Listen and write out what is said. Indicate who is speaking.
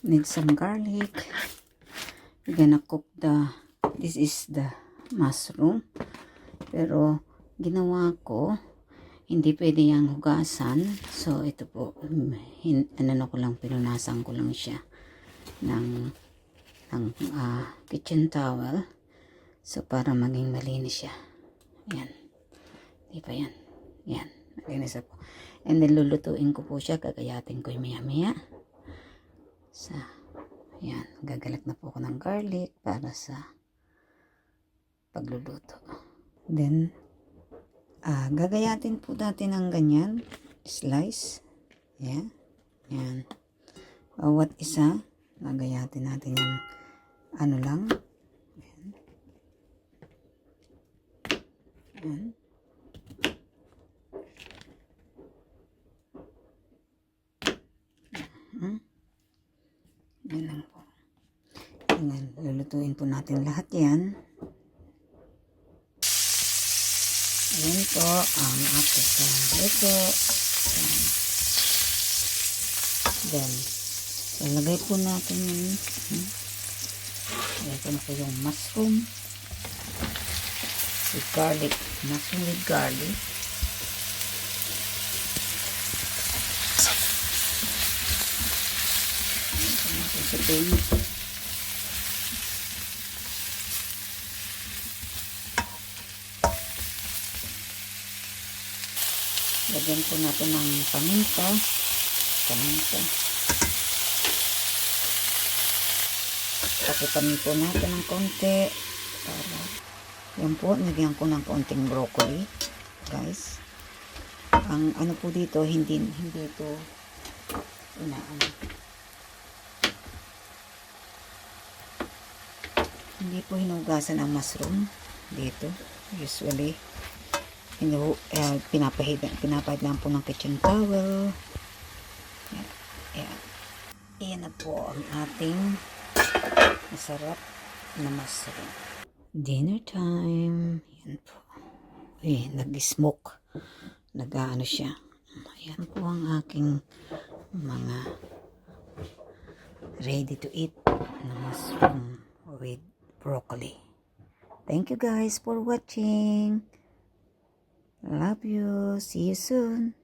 Speaker 1: Need some garlic. We're gonna cook this is the mushroom. Pero, ginawa ko, hindi pwede yung hugasan. So, ito po, pinunasan ko lang siya ng kitchen towel. So, para maging malinis siya. Yan. Di ba yan? Yan. Malinis po. And then, lulutuin ko po siya. Gagayatin ko yung maya-maya. So, yan. Gagalat na po ako ng garlic para sa pagluluto. Then, gagayatin po natin ng ganyan. Slice. Yan. Yan. Bawat isa, gagayatin natin yung ano lang. Yan. Yan. Yan lang po. Yan. Lulutuin po natin lahat yan. Ayan po ang ating luto. Then, ilagay po natin yun. Ilagay po na po yung mushroom with garlic. Mushroom with garlic. Ayan po natin sa pain. Lagyan po natin ng paminta. Takipan po natin ng konti. Yan po, nagyan ko ng konting broccoli. Guys. Ang ano po dito, hindi ito hindi po hinugasan ang mushroom dito. Usually, pinapahid lang po ng kitchen towel. Yan na po ang ating masarap na mushroom. Dinner time. Yan po. Nag-smoke. Nag-ano siya. Yan po ang aking mga ready to eat na mushroom with broccoli. Thank you guys for watching. Love you. See you soon.